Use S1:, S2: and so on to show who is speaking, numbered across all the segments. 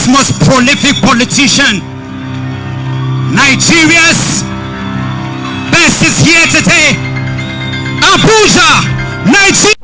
S1: Africa's most prolific politician. Nigeria's best is here today. Abuja, Nigeria.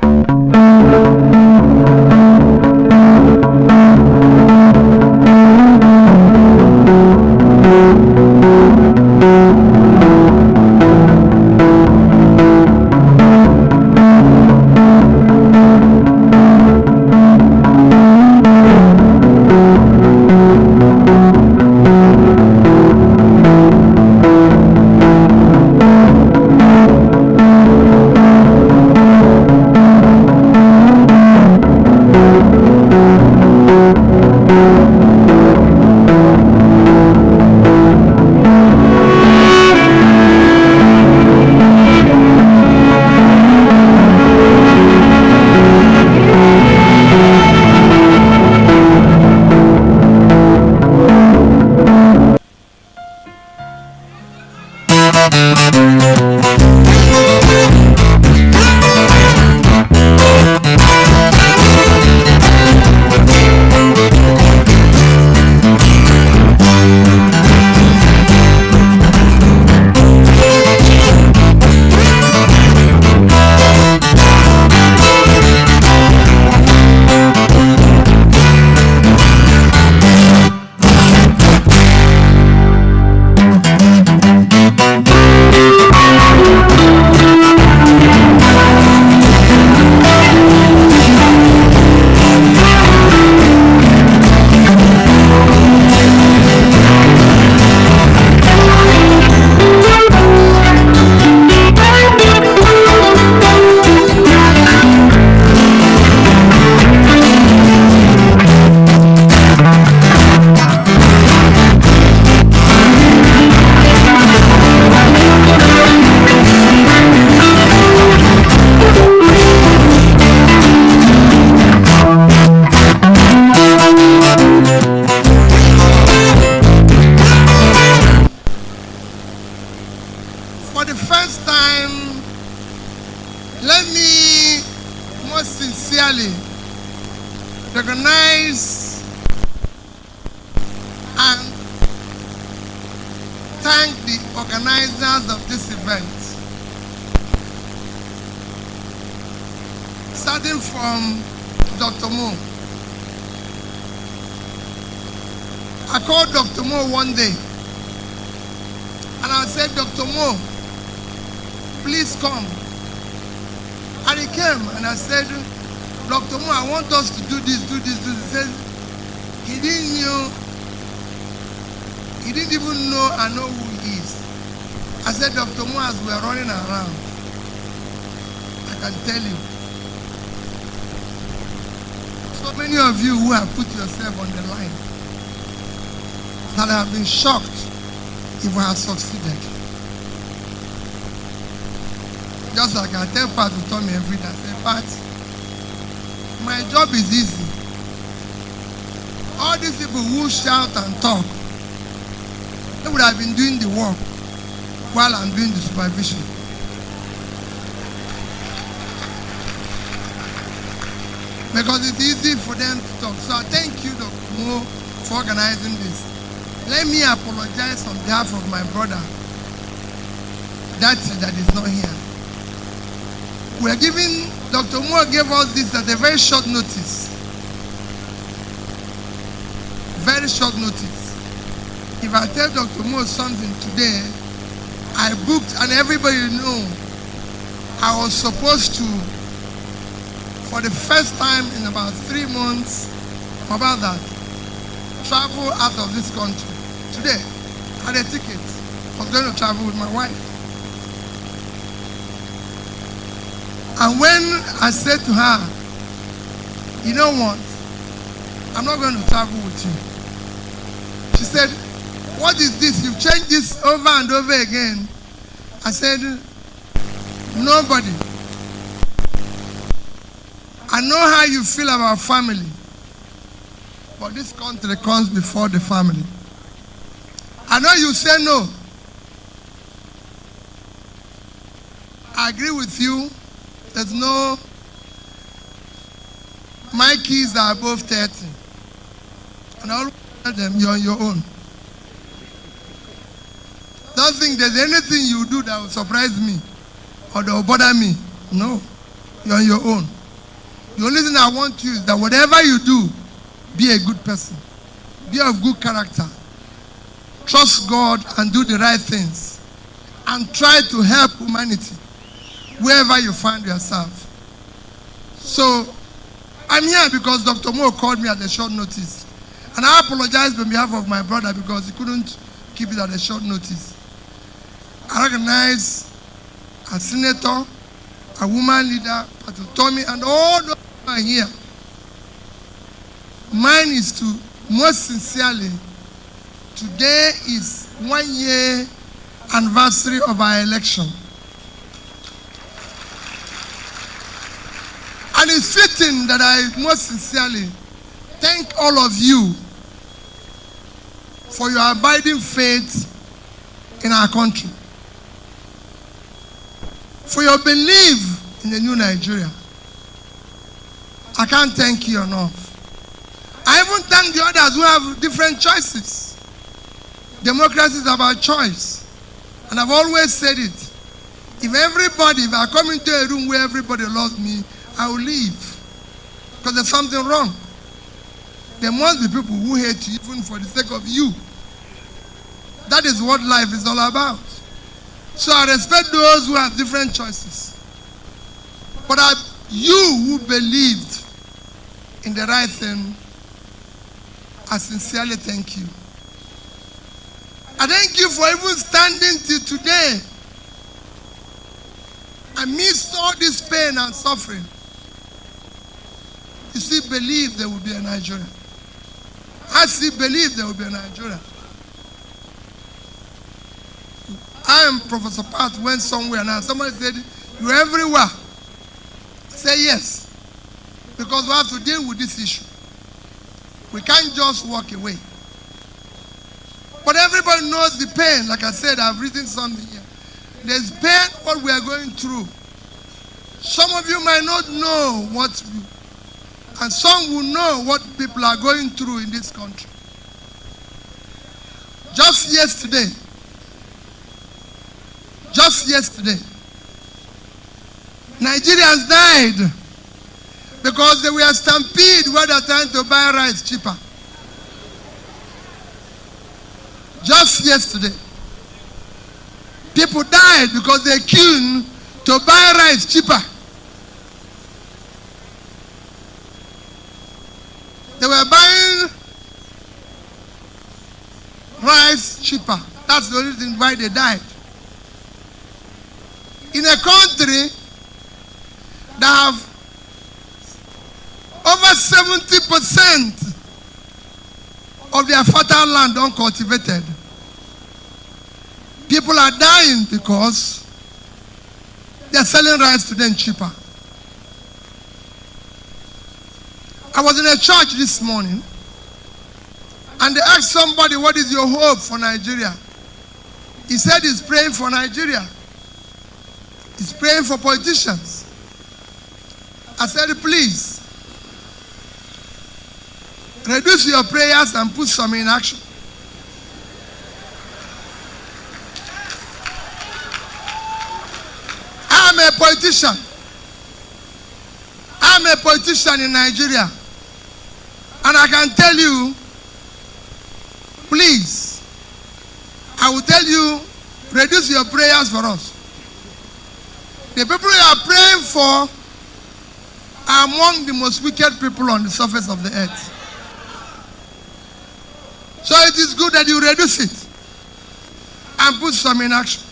S2: For the first time, let me most sincerely recognize and thank the organizers of this event. Starting from Dr. Mo. I called Dr. Mo one day and I said, Dr. Mo, please come. And he came and I said, Dr. Mo, I want us to do this, do this, do this. He said, he didn't even know I know who he is. I said, Dr. Mo, as we are running around, I can tell you, so many of you who have put yourself on the line that have been shocked if we have succeeded. Just like I tell Pat to tell me every day, I say, Pat, my job is easy. All these people who shout and talk, they would have been doing the work while I'm doing the supervision. Because it's easy for them to talk. So I thank you, Dr. Mo, for organizing this. Let me apologize on behalf of my brother, that is not here. We are giving, Dr. Moore gave us this at a very short notice. Very short notice. If I tell Dr. Moore something today, I booked, and everybody know, I was supposed to, for the first time in about 3 months, about that, travel out of this country. Today, I had a ticket. I was going to travel with my wife. And when I said to her, you know what, I'm not going to travel with you. She said, what is this? You've changed this over and over again. I said, nobody. I know how you feel about family, but this country comes before the family. I know you say no. I agree with you. There's no, my kids are above 30. And Tell them you're on your own. Don't think there's anything you do that will surprise me or that will bother me. No, you're on your own. The only thing I want you is that whatever you do, be a good person. Be of good character. Trust God and do the right things. And try to help humanity wherever you find yourself. So, I'm here because Dr. Mo called me at a short notice. And I apologize on behalf of my brother because he couldn't keep it at a short notice. I recognize a senator, a woman leader, Pastor Tommy, and all those who are here. Mine is to, most sincerely, today is 1 year anniversary of our election. And it's fitting that I most sincerely thank all of you for your abiding faith in our country, for your belief in the new Nigeria. I can't thank you enough. I even thank the others who have different choices. Democracy is about choice. And I've always said it. If I come into a room where everybody loves me, I will leave. Because there's something wrong. There must be people who hate you even for the sake of you. That is what life is all about. So I respect those who have different choices. But you who believed in the right thing, I sincerely thank you. I thank you for even standing till today. Amidst all this pain and suffering, you still believe there will be a Nigeria. I still believe there will be a Nigeria. I am Professor Pat went somewhere now. Somebody said, you're everywhere. I say yes. Because we have to deal with this issue. We can't just walk away. But everybody knows the pain. Like I said, I've written something here. There's pain what we are going through. Some of you might not know what, and some will know what people are going through in this country. Just yesterday, Nigerians died because they were stampeded where they're trying to buy rice cheaper. Just yesterday, people died because they queued to buy rice cheaper. They were buying rice cheaper. That's the only reason why they died. In a country that have over 70% of their fertile land uncultivated, people are dying because they're selling rice to them cheaper. I was in a church this morning and they asked somebody, what is your hope for Nigeria? He said he's praying for Nigeria. He's praying for politicians. I said, please, reduce your prayers and put some in action. I'm a politician. I'm a politician in Nigeria. And I can tell you, please, I will tell you, reduce your prayers for us. The people you are praying for are among the most wicked people on the surface of the earth. So it is good that you reduce it and put some in action.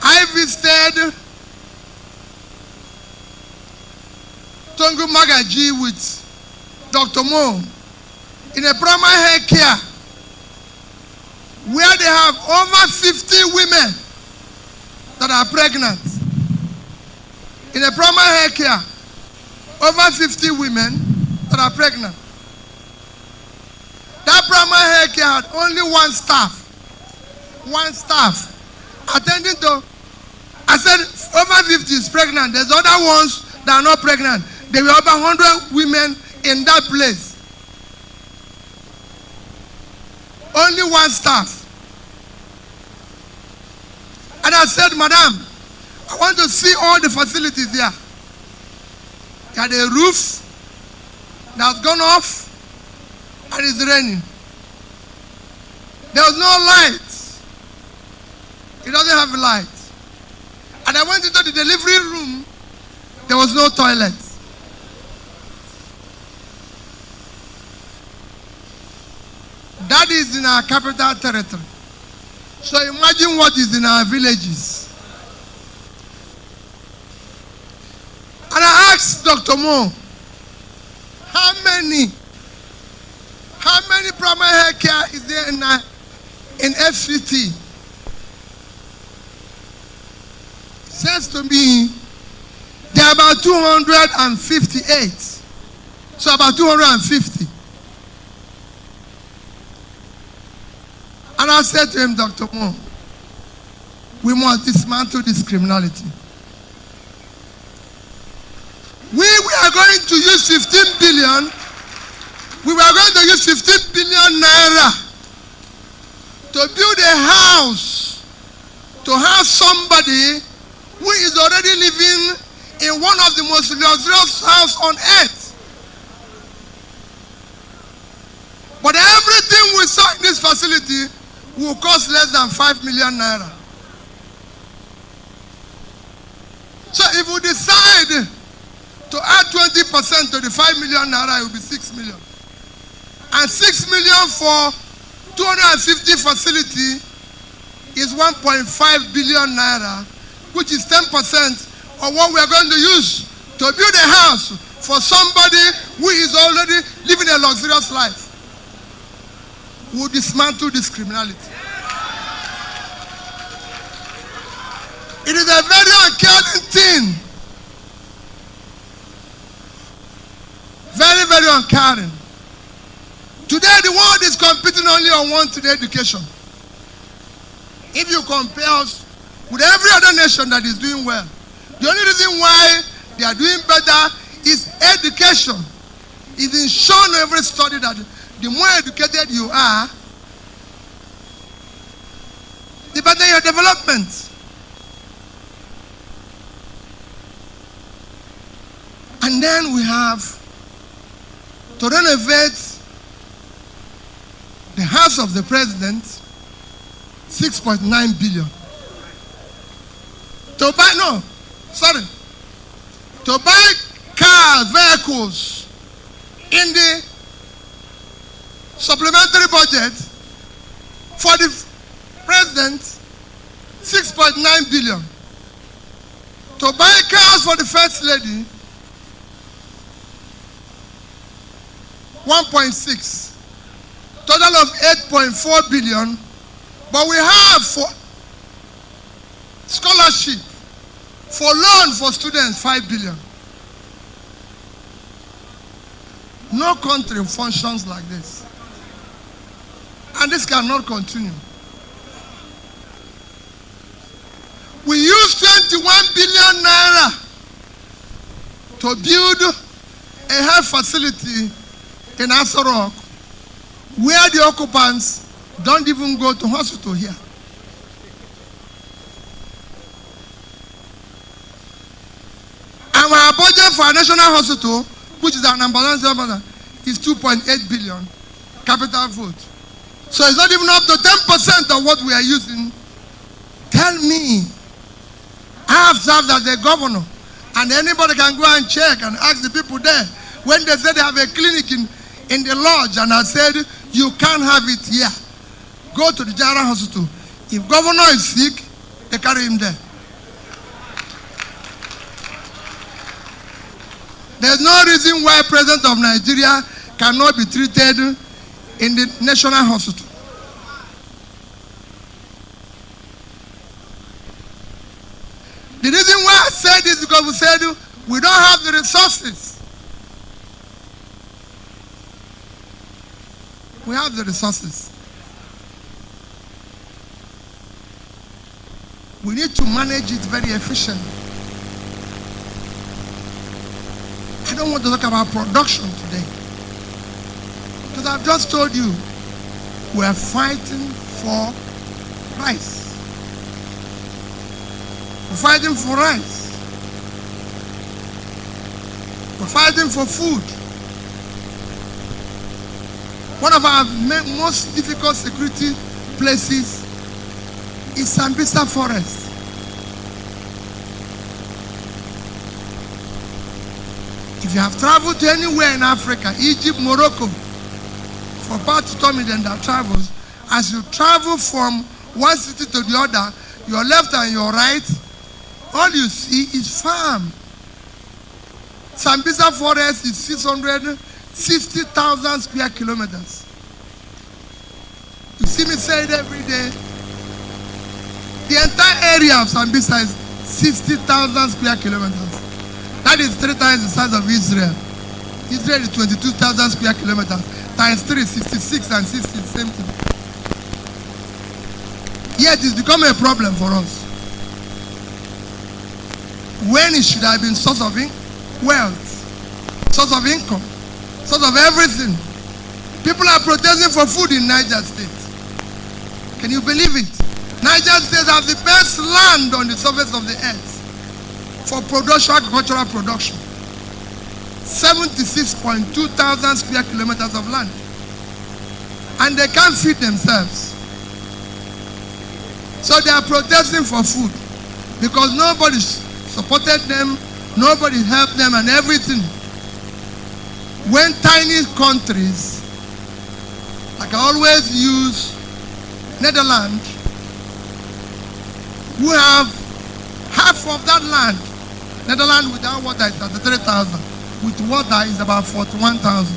S2: I visited Tongu Magaji with Dr. Mo in a primary health care where they have over 50 women that are pregnant. In a primary health care, over 50 women that are pregnant. That primary health care had only one staff attending to. I said over 50 is pregnant. There's other ones that are not pregnant. There were over 100 women in that place. Only one staff. And I said, Madam, I want to see all the facilities there. Got a roof that's gone off and it's raining. There was no light. It doesn't have a light. And I went into the delivery room. There was no toilet. That is in our capital territory. So imagine what is in our villages. And I asked Dr. Mo, how many primary health care is there in FCT? It says to me, there are about 258. So about 250. And I said to him, Dr. Mo, we must dismantle this criminality. We are going to use 15 billion. We were going to use 15 billion naira to build a house, to have somebody who is already living in one of the most luxurious houses on earth. But everything we saw in this facility will cost less than 5 million naira. So if we decide to add 20% to the 5 million naira, it will be 6 million. And 6 million for 250 facility is 1.5 billion naira, which is 10% of what we are going to use to build a house for somebody who is already living a luxurious life. We'll dismantle this criminality. It is a very uncaring thing. Very, very uncaring. Today, the world is competing only on one thing: education. If you compare us with every other nation that is doing well, the only reason why they are doing better is education. It is shown in every study that the more educated you are, the better your development. And then we have to renovate the house of the president, 6.9 billion. To buy cars, vehicles in the supplementary budget for the president, 6.9 billion. To buy cars for the first lady, 1.6. Total of 8.4 billion. But we have for scholarship, for loan for students, 5 billion. No country functions like this. And this cannot continue. We use 21 billion naira to build a health facility in Aso Rock, where the occupants don't even go to hospital here. And our budget for a national hospital, which is our number one, is 2.8 billion capital vote. So it's not even up to 10% of what we are using. Tell me, I have served as a governor, and anybody can go and check and ask the people there. When they said they have a clinic in the lodge, and I said, you can't have it here. Go to the general hospital. If governor is sick, they carry him there. There's no reason why president of Nigeria cannot be treated in the national hospital. The reason why I said this is because we said we don't have the resources. We have the resources. We need to manage it very efficiently. I don't want to talk about production today. Because I've just told you, we're fighting for rice. We're fighting for rice. We're fighting for food. One of our most difficult security places is Sambisa Forest. If you have traveled to anywhere in Africa, Egypt, Morocco, for part to tell me then that travels, as you travel from one city to the other, your left and your right, all you see is farm. Sambisa Forest is 660,000 square kilometers. You see me say it every day. The entire area of Sambisa is 60,000 square kilometers. That is 3 times the size of Israel. Israel is 22,000 square kilometers. Times 3, 66 and 60, same thing. Yet it's become a problem for us. When it should have been source of wealth, source of income, source of everything. People are protesting for food in Niger State. Can you believe it? Niger State has the best land on the surface of the earth for production, agricultural production. 76.2 thousand square kilometers of land. And they can't feed themselves. So they are protesting for food because nobody supported them, nobody helped them and everything. When tiny countries, like I always use Netherlands, who have half of that land. Netherlands without water is 33,000. With water is about 41,000.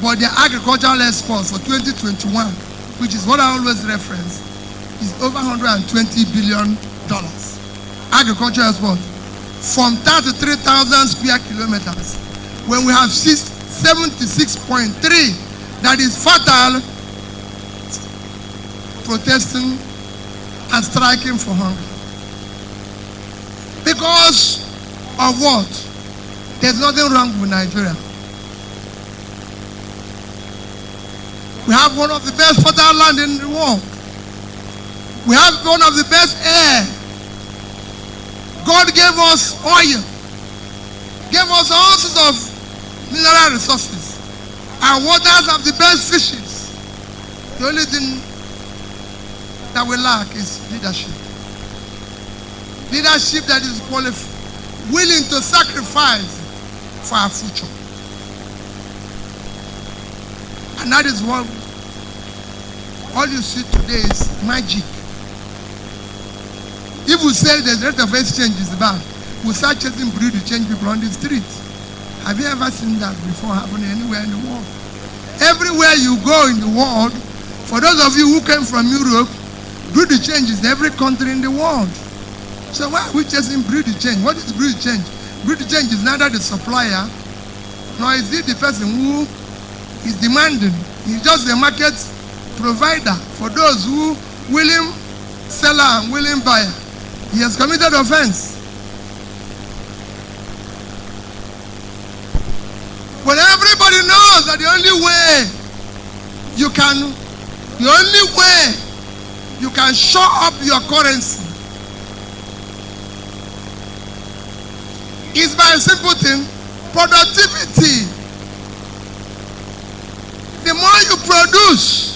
S2: But their agricultural exports for 2021, which is what I always reference, is over $120 billion. Agricultural export from 33,000 square kilometers, when we have 76.3 that is fertile, protesting and striking for hunger. Because of what? There's nothing wrong with Nigeria. We have one of the best fertile land in the world. We have one of the best air. God gave us oil, gave us all sorts of mineral resources. Our waters have the best fishes. The only thing that we lack is leadership. Leadership that is willing to sacrifice for our future. And that is what all you see today is magic. If we say the rate of exchange is bad, we start chasing breed to change people on the street. Have you ever seen that before happening anywhere in the world? Everywhere you go in the world, for those of you who came from Europe, breed to change is every country in the world. So why are we chasing breed to change? What is breed to change? Breed to change is neither the supplier, nor is it the person who is demanding. He's just the market provider for those who willing seller and willing buyer. He has committed offense. But everybody knows that the only way you can show up your currency is by a simple thing, productivity. The more you produce,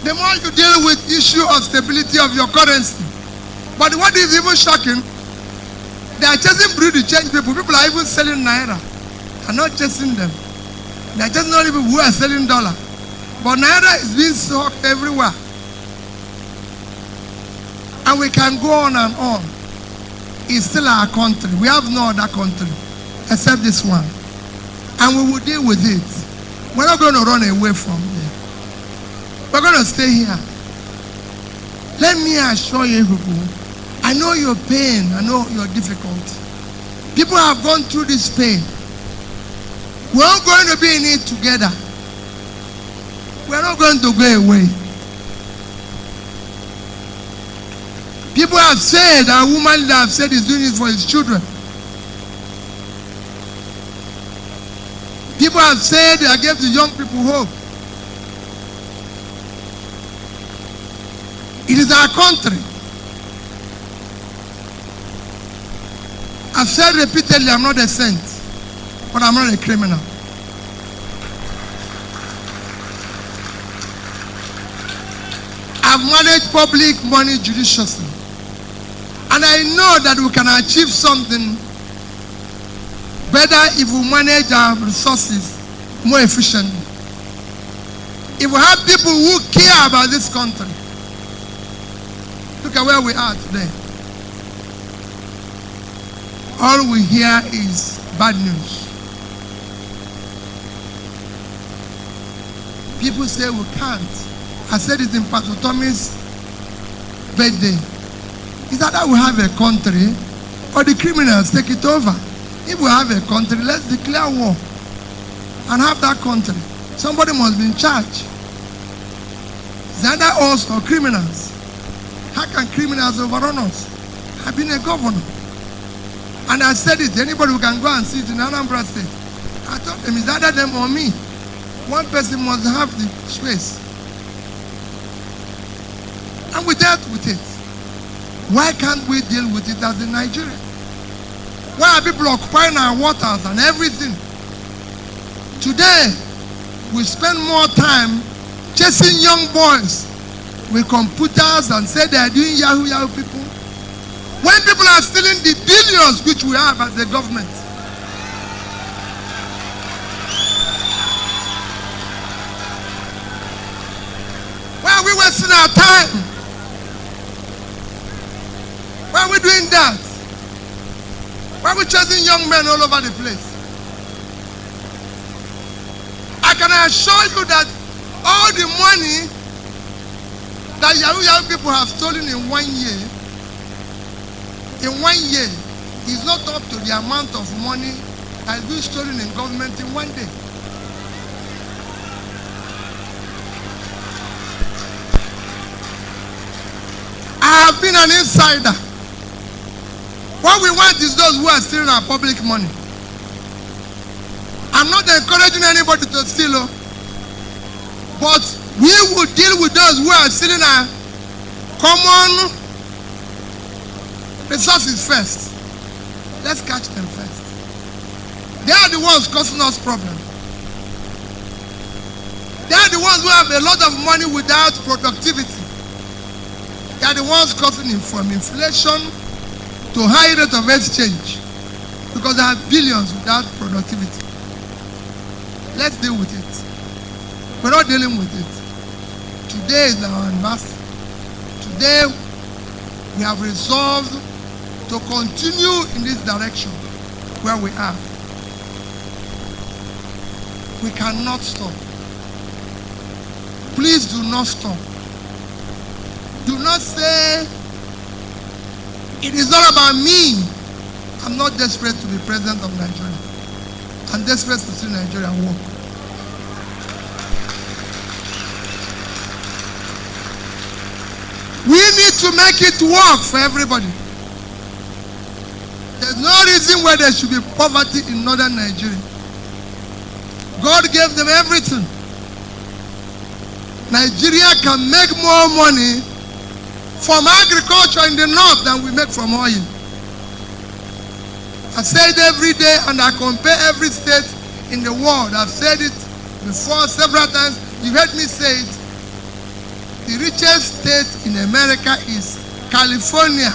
S2: the more you deal with issue of stability of your currency. But what is even shocking, they are chasing breed to change people. People are even selling naira. They are not chasing them. They are chasing only people who are selling dollar. But naira is being sold everywhere. And we can go on and on. It's still our country. We have no other country except this one. And we will deal with it. We're not going to run away from it. We're going to stay here. Let me assure you people, I know your pain, I know your difficulty. People have gone through this pain. We're all going to be in it together. We're not going to go away. People have said, a woman that have said is doing it for his children. People have said they gave the young people hope. It is our country. I've said repeatedly, I'm not a saint, but I'm not a criminal. I've managed public money judiciously. And I know that we can achieve something better if we manage our resources more efficiently. If we have people who care about this country. Look at where we are today. All we hear is bad news. People say we can't. I said it in Pastor Tommy's birthday. Is that we have a country or the criminals take it over? If we have a country, let's declare war and have that country. Somebody must be in charge. It's either us or criminals. How can criminals overrun us? I've been a governor. And I said it, anybody who can go and see it in Anambra State. I told them, it's either them or me. One person must have the space. And we dealt with it. Why can't we deal with it as in Nigeria? Why are people occupying our waters and everything? Today, we spend more time chasing young boys with computers and say they are doing Yahoo people. When people are stealing the billions which we have as a government. Why are we wasting our time? Why are we doing that? Why are we chasing young men all over the place? I can assure you that all the money that Yahoo people have stolen in 1 year, is not up to the amount of money that has been stolen in government in 1 day. I have been an insider. What we want is those who are stealing our public money. I'm not encouraging anybody to steal, but we will deal with those who are stealing our common resources first. Let's catch them first. They are the ones causing us problems. They are the ones who have a lot of money without productivity. They are the ones causing it from inflation to high rate of exchange because they have billions without productivity. Let's deal with it. We're not dealing with it. Today is our anniversary. Today we have resolved to continue in this direction where we are. We cannot stop. Please do not stop. Do not say, it is all about me. I'm not desperate to be president of Nigeria. I'm desperate to see Nigeria work. We need to make it work for everybody. There's no reason why there should be poverty in northern Nigeria. God gave them everything. Nigeria can make more money from agriculture in the north than we make from oil. I say it every day and I compare every state in the world. I've said it before several times. You heard me say it. The richest state in America is California.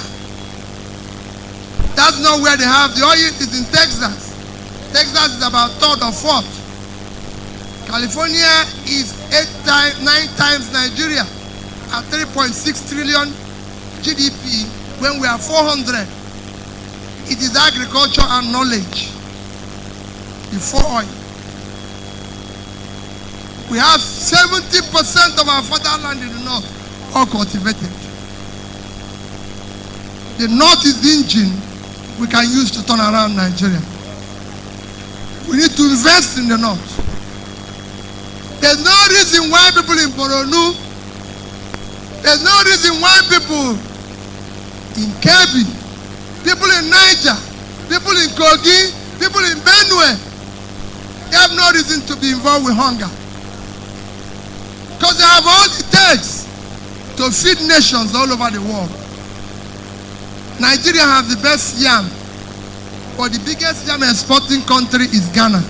S2: That's not where they have the oil. It is in Texas. Texas is about third or fourth. California is 9 times Nigeria at 3.6 trillion GDP when we are 400. It is agriculture and knowledge before oil. We have 70% of our fertile land in the north all cultivated. The north is the engine we can use to turn around Nigeria. We need to invest in the north. There's no reason why people in Boronu, there's no reason why people in Kebbi, people in Niger, people in Kogi, people in Benue. They have no reason to be involved with hunger. Because they have all it takes to feed nations all over the world. Nigeria has the best yam, but the biggest yam exporting country is Ghana.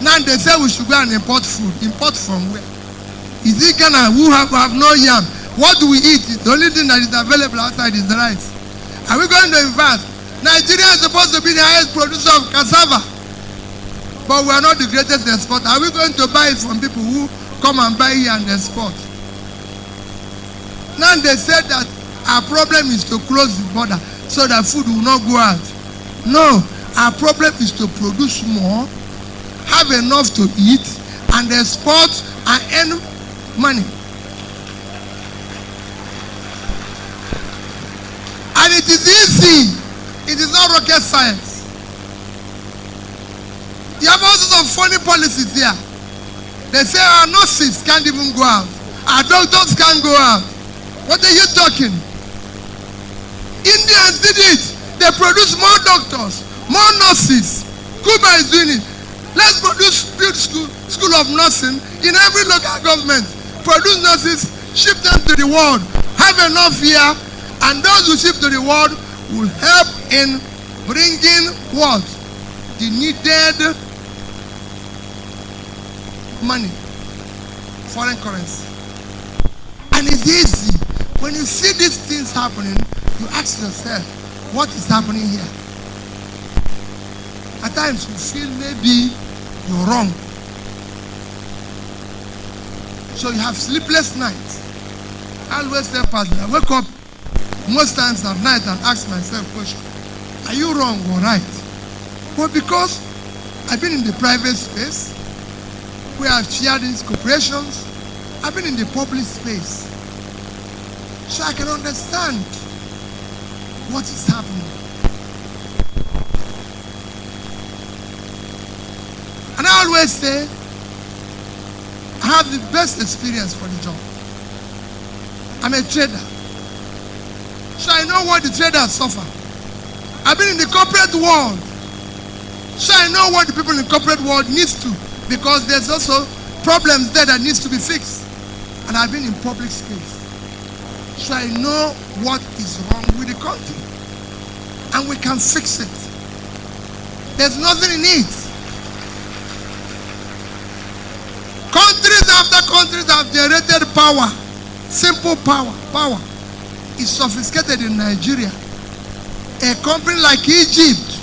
S2: Now they say we should go and import food. Import from where? Is it Ghana who have no yam? What do we eat? The only thing that is available outside is the rice. Are we going to invest? Nigeria is supposed to be the highest producer of cassava, but we are not the greatest exporter. Are we going to buy it from people who come and buy here and export? Now they said that our problem is to close the border so that food will not go out. No, our problem is to produce more, have enough to eat, and export and earn money. And it is easy. It is not rocket science. You have all sorts of funny policies here. They say our nurses can't even go out. Our doctors can't go out. What are you talking? Indians did it. They produce more doctors, more nurses. Cuba is doing it. Let's build school of nursing in every local government. Produce nurses, ship them to the world. Have enough here, and those who ship to the world will help in bringing what? The needed money, foreign currency. And it's easy. When you see these things happening, you ask yourself, what is happening here? At times you feel maybe you're wrong. So you have sleepless nights. I always tell partner, I wake up most times at night and ask myself question, are you wrong or right? But because I've been in the private space, where I've shared these corporations, I've been in the public space. So I can understand what is happening. And I always say, I have the best experience for the job. I'm a trader. So I know what the traders suffer. I've been in the corporate world. So I know what the people in the corporate world needs to, because there's also problems there that needs to be fixed. And I've been in public space. So I know what is wrong with the country. And we can fix it. There's nothing in it. Countries after countries have generated power. Simple power. Power is sophisticated in Nigeria. A company like Egypt,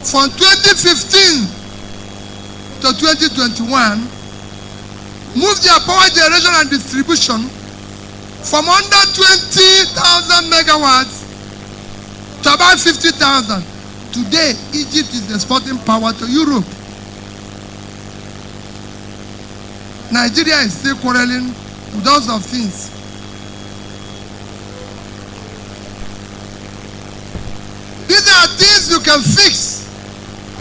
S2: from 2015 to 2021, moved their power generation and distribution from under 20,000 megawatts to about 50,000. Today, Egypt is exporting power to Europe. Nigeria is still quarreling with all sorts of things. These are things you can fix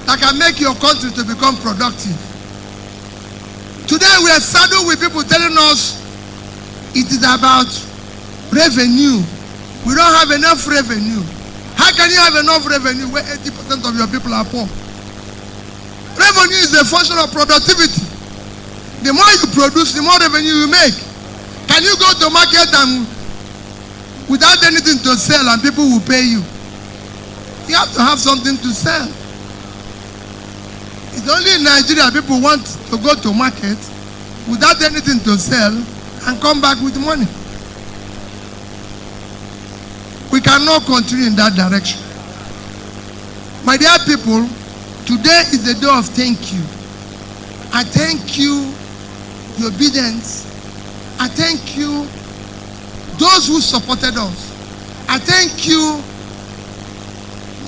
S2: that can make your country to become productive. Today we are saddled with people telling us it is about revenue. We don't have enough revenue. How can you have enough revenue where 80% of your people are poor? Revenue is a function of productivity. The more you produce, the more revenue you make. Can you go to market and without anything to sell and people will pay you? You have to have something to sell. It's only in Nigeria people want to go to market without anything to sell and come back with money. We cannot continue in that direction. My dear people, today is the day of thank you. I thank you, the obedience. I thank you, those who supported us. I thank you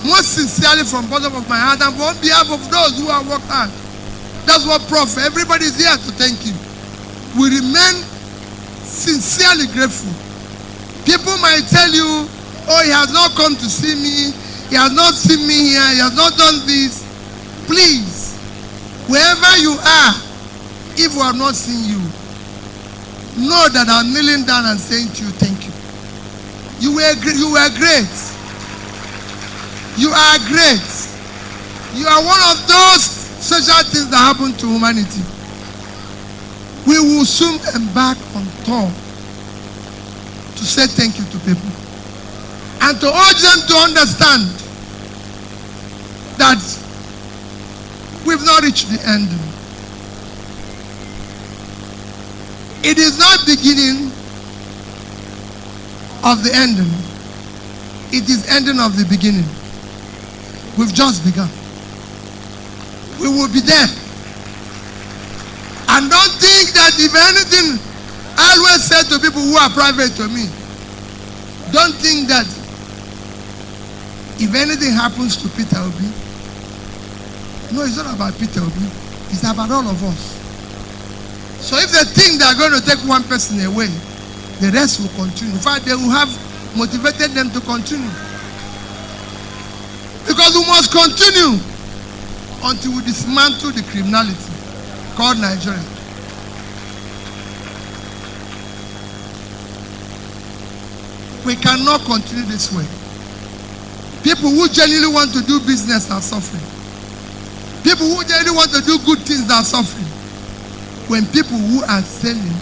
S2: most sincerely from the bottom of my heart and on behalf of those who have worked hard. That's what Prof. Everybody is here to thank you. We remain sincerely grateful. People might tell you, oh, he has not come to see me, he has not seen me here, he has not done this. Please, wherever you are, if we have not seen you, know that I'm kneeling down and saying to you, thank you. You were great. You are great. You are one of those social things that happen to humanity. We will soon embark on tour to say thank you to people and to urge them to understand that we've not reached the end. It is not beginning of the ending. It is ending of the beginning. We've just begun. We will be there. And don't think that if anything, I always say to people who are private to me, don't think that if anything happens to Peter Obi, no, it's not about Peter Obi. It's about all of us. So if they think they are going to take one person away, the rest will continue. In fact, they will have motivated them to continue. Because we must continue until we dismantle the criminality called Nigeria. We cannot continue this way. People who genuinely want to do business are suffering. People who genuinely want to do good things are suffering. When people who are selling,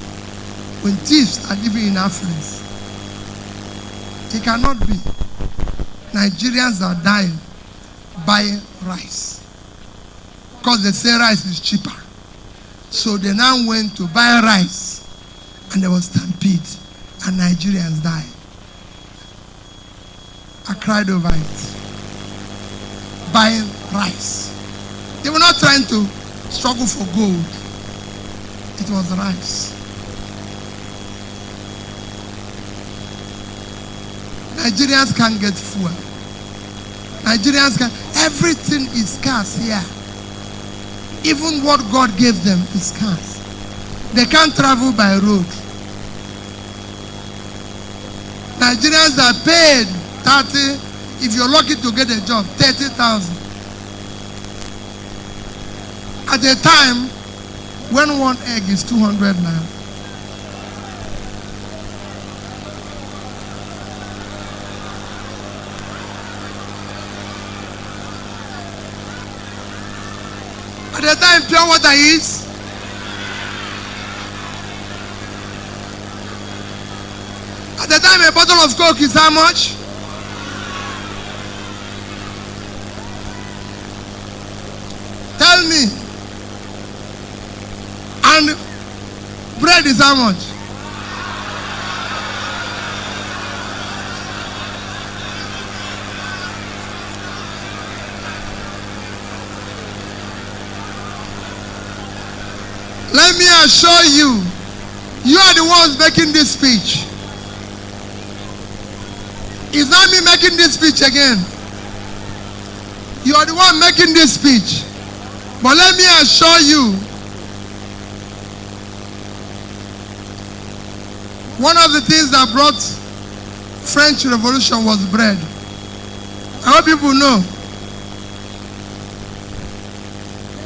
S2: when thieves are living in affluence, it cannot be. Nigerians are dying buying rice because they say rice is cheaper. So they now went to buy rice and there was stampede and Nigerians died. I cried over it. Buying rice. They were not trying to struggle for gold. It was rice. Nigerians can't get fuel. Nigerians can. Everything is scarce here. Even what God gave them is scarce. They can't travel by road. Nigerians are paid 30, if you're lucky to get a job, 30,000. At a time when one egg is 200 now. At the time pure water is at the time a bottle of Coke is how much? Tell me. And bread is how much? Let me assure you, you are the ones making this speech. It's not me making this speech again. You are the one making this speech. But let me assure you, one of the things that brought French Revolution was bread. I hope people know.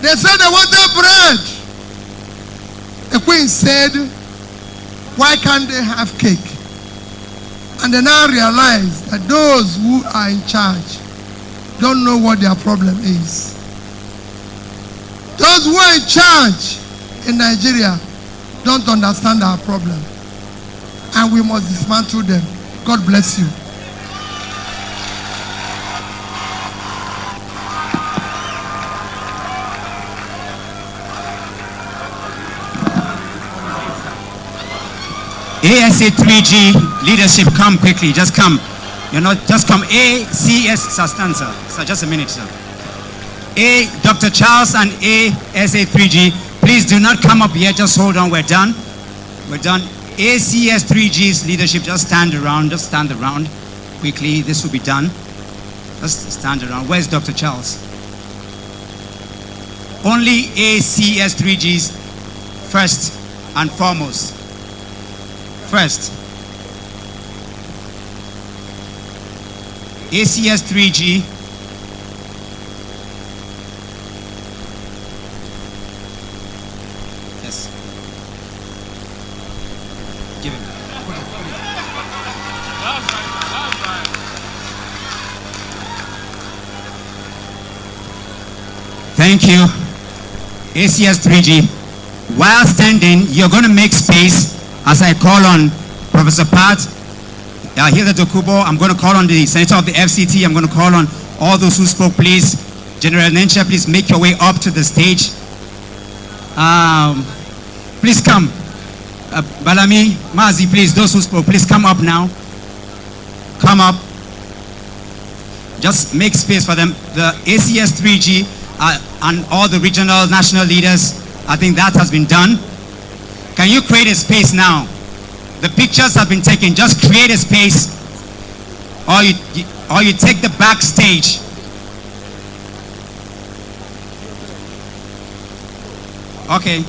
S2: They said they wanted bread. The queen said, why can't they have cake? And they now realize that those who are in charge don't know what their problem is. Those who are in charge in Nigeria don't understand our problem. And we must dismantle them. God bless you.
S1: ASA3G leadership, come quickly. Just come. You're not, just come. ACS Sastanza. So just a minute, sir. Dr. Charles and ASA3G, please do not come up yet. Just hold on. We're done. We're done. ACS3G's leadership, just stand around. Just stand around quickly. This will be done. Just stand around. Where's Dr. Charles? Only ACS3G's first and foremost. First, ACS3G, yes. Thank you. ACS 3G. While standing, you're going to make space as I call on Professor Pat, Hilda Dokubo. I'm going to call on the Senator of the FCT. I'm going to call on all those who spoke, please. General Nencha, please make your way up to the stage. Please come. Balami, Mazi, please, those who spoke, please come up now. Come up. Just make space for them. The ACS 3G and all the regional, national leaders, I think that has been done. Can you create a space now? The pictures have been taken. Just create a space, or you take the backstage. Okay.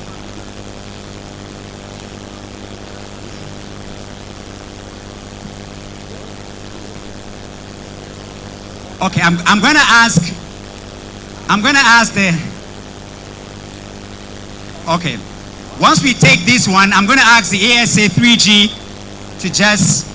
S1: Okay, I'm going to ask the, okay, once we take this one, I'm going to ask the ASA 3G to just